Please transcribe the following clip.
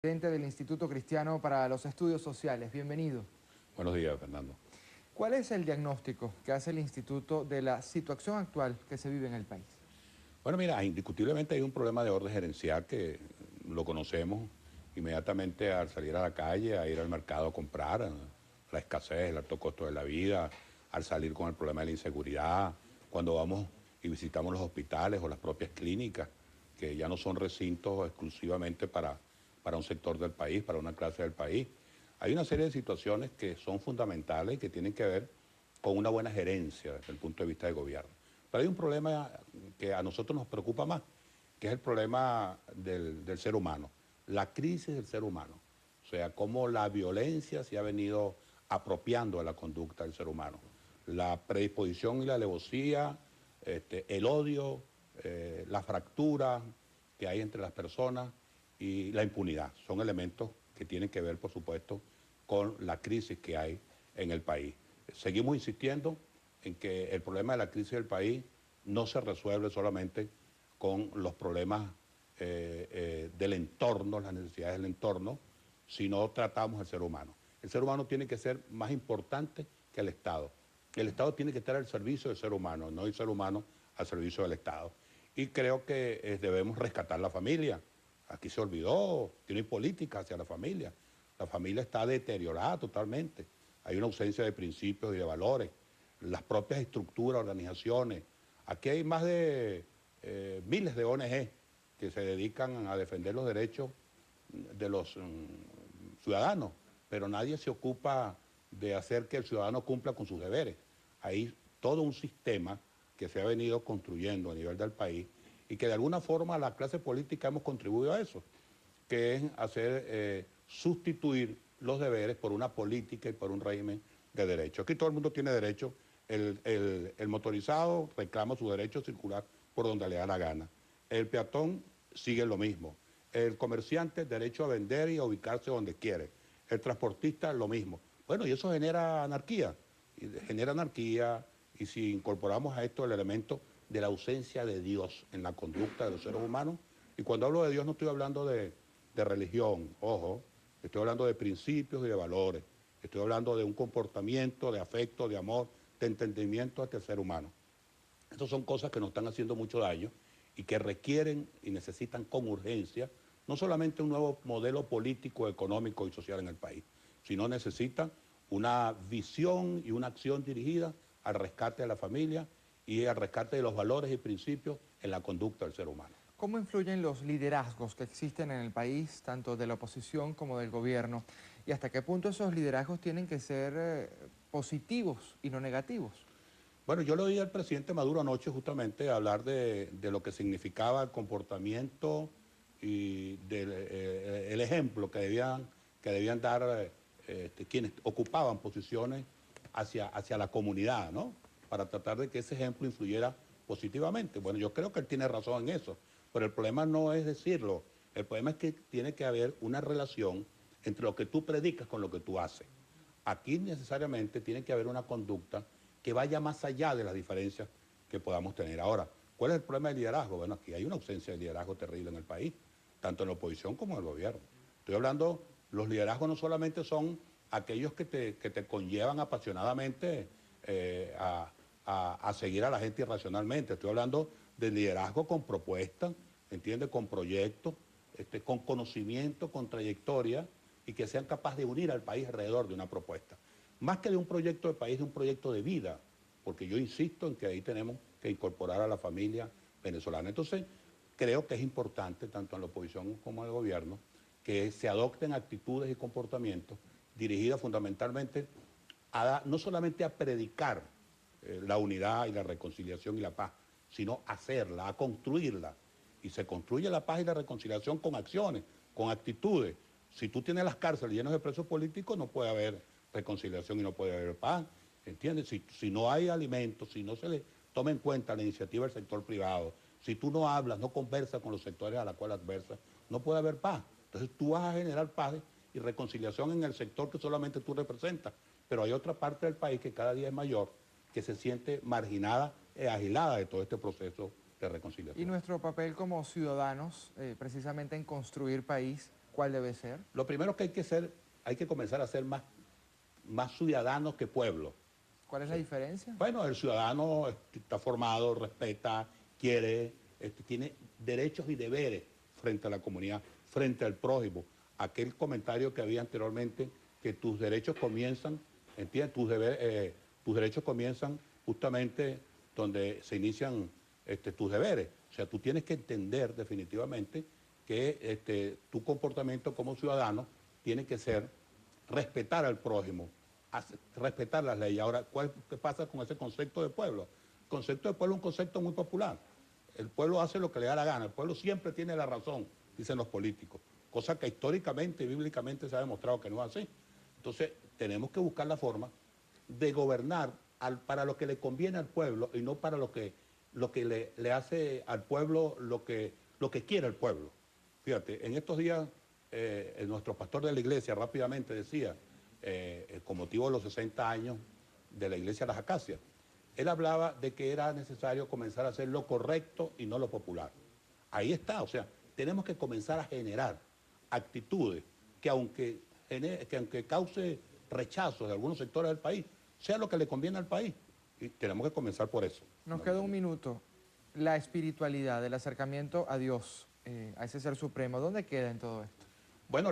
Presidente del Instituto Cristiano para los Estudios Sociales. Bienvenido. Buenos días, Fernando. ¿Cuál es el diagnóstico que hace el Instituto de la situación actual que se vive en el país? Bueno, mira, indiscutiblemente hay un problema de orden gerencial que lo conocemos inmediatamente al salir a la calle, a ir al mercado a comprar, la escasez, el alto costo de la vida, al salir con el problema de la inseguridad, cuando vamos y visitamos los hospitales o las propias clínicas, que ya no son recintos exclusivamente para un sector del país, para una clase del país. Hay una serie de situaciones que son fundamentales y que tienen que ver con una buena gerencia desde el punto de vista del gobierno. Pero hay un problema que a nosotros nos preocupa más, que es el problema del ser humano, la crisis del ser humano. O sea, cómo la violencia se ha venido apropiando de la conducta del ser humano. La predisposición y la alevosía, el odio, la fractura que hay entre las personas y la impunidad. Son elementos que tienen que ver, por supuesto, con la crisis que hay en el país. Seguimos insistiendo en que el problema de la crisis del país no se resuelve solamente con los problemas del entorno, las necesidades del entorno, sino tratamos al ser humano. El ser humano tiene que ser más importante que el Estado. El Estado tiene que estar al servicio del ser humano, no el ser humano al servicio del Estado. Y creo que debemos rescatar la familia. Aquí se olvidó que no hay política hacia la familia. La familia está deteriorada totalmente. Hay una ausencia de principios y de valores. Las propias estructuras, organizaciones. Aquí hay más de miles de ONG que se dedican a defender los derechos de los ciudadanos, pero nadie se ocupa de hacer que el ciudadano cumpla con sus deberes. Hay todo un sistema que se ha venido construyendo a nivel del país y que de alguna forma la clase política hemos contribuido a eso, que es hacer sustituir los deberes por una política y por un régimen de derechos. Aquí todo el mundo tiene derecho, el motorizado reclama su derecho a circular por donde le da la gana, el peatón sigue lo mismo, el comerciante derecho a vender y a ubicarse donde quiere, el transportista lo mismo. Bueno, y eso genera anarquía, y si incorporamos a esto el elemento de la ausencia de Dios en la conducta de los seres humanos, y cuando hablo de Dios no estoy hablando de religión, ojo, estoy hablando de principios y de valores, estoy hablando de un comportamiento, de afecto, de amor, de entendimiento hacia el ser humano. Estas son cosas que nos están haciendo mucho daño y que requieren y necesitan con urgencia no solamente un nuevo modelo político, económico y social en el país, sino necesitan una visión y una acción dirigida al rescate de la familia y al rescate de los valores y principios en la conducta del ser humano. ¿Cómo influyen los liderazgos que existen en el país, tanto de la oposición como del gobierno? ¿Y hasta qué punto esos liderazgos tienen que ser positivos y no negativos? Bueno, yo le oí al presidente Maduro anoche justamente hablar de lo que significaba el comportamiento y del el ejemplo que debían dar quienes ocupaban posiciones hacia la comunidad, ¿no? Para tratar de que ese ejemplo influyera positivamente. Bueno, yo creo que él tiene razón en eso, pero el problema no es decirlo, el problema es que tiene que haber una relación entre lo que tú predicas con lo que tú haces. Aquí necesariamente tiene que haber una conducta que vaya más allá de las diferencias que podamos tener. Ahora, ¿cuál es el problema del liderazgo? Bueno, aquí hay una ausencia de liderazgo terrible en el país, tanto en la oposición como en el gobierno. Estoy hablando, los liderazgos no solamente son aquellos que te conllevan apasionadamente a seguir a la gente irracionalmente. Estoy hablando de liderazgo con propuestas, ¿entiendes? Con proyectos, con conocimiento, con trayectoria y que sean capaces de unir al país alrededor de una propuesta. Más que de un proyecto de país, de un proyecto de vida, porque yo insisto en que ahí tenemos que incorporar a la familia venezolana. Entonces, creo que es importante, tanto en la oposición como en el gobierno, que se adopten actitudes y comportamientos dirigidas fundamentalmente no solamente a predicar la unidad y la reconciliación y la paz, sino a hacerla, a construirla. Y se construye la paz y la reconciliación con acciones, con actitudes. Si tú tienes las cárceles llenas de presos políticos, no puede haber reconciliación y no puede haber paz, ¿entiendes? Si no hay alimentos, si no se le toma en cuenta la iniciativa del sector privado, si tú no hablas, no conversas con los sectores a los cuales adversas, no puede haber paz. Entonces tú vas a generar paz y reconciliación en el sector que solamente tú representas, pero hay otra parte del país que cada día es mayor, que se siente marginada e agilada de todo este proceso de reconciliación. Y nuestro papel como ciudadanos, precisamente en construir país, ¿Cuál debe ser? Lo primero que hay que comenzar a ser más ciudadanos que pueblo. ¿Cuál es la diferencia? Bueno, el ciudadano está formado, respeta, quiere, tiene derechos y deberes frente a la comunidad, frente al prójimo. Aquel comentario que había anteriormente, que tus derechos comienzan, ¿entiendes? Tus derechos comienzan justamente donde se inician tus deberes. O sea, tú tienes que entender definitivamente que tu comportamiento como ciudadano tiene que ser respetar al prójimo, respetar las leyes. Ahora, ¿qué pasa con ese concepto de pueblo? El concepto de pueblo es un concepto muy popular. El pueblo hace lo que le da la gana, el pueblo siempre tiene la razón, dicen los políticos, cosa que históricamente y bíblicamente se ha demostrado que no es así. Entonces, tenemos que buscar la forma de gobernar para lo que le conviene al pueblo y no para lo que le hace al pueblo lo que quiere el pueblo. Fíjate, en estos días nuestro pastor de la iglesia rápidamente decía, con motivo de los 60 años de la iglesia de las Acacias, él hablaba de que era necesario comenzar a hacer lo correcto y no lo popular. Ahí está, o sea, tenemos que comenzar a generar actitudes que aunque cause rechazo de algunos sectores del país, sea lo que le conviene al país. Y tenemos que comenzar por eso. Nos queda un minuto. La espiritualidad, el acercamiento a Dios, a ese ser supremo, ¿dónde queda en todo esto?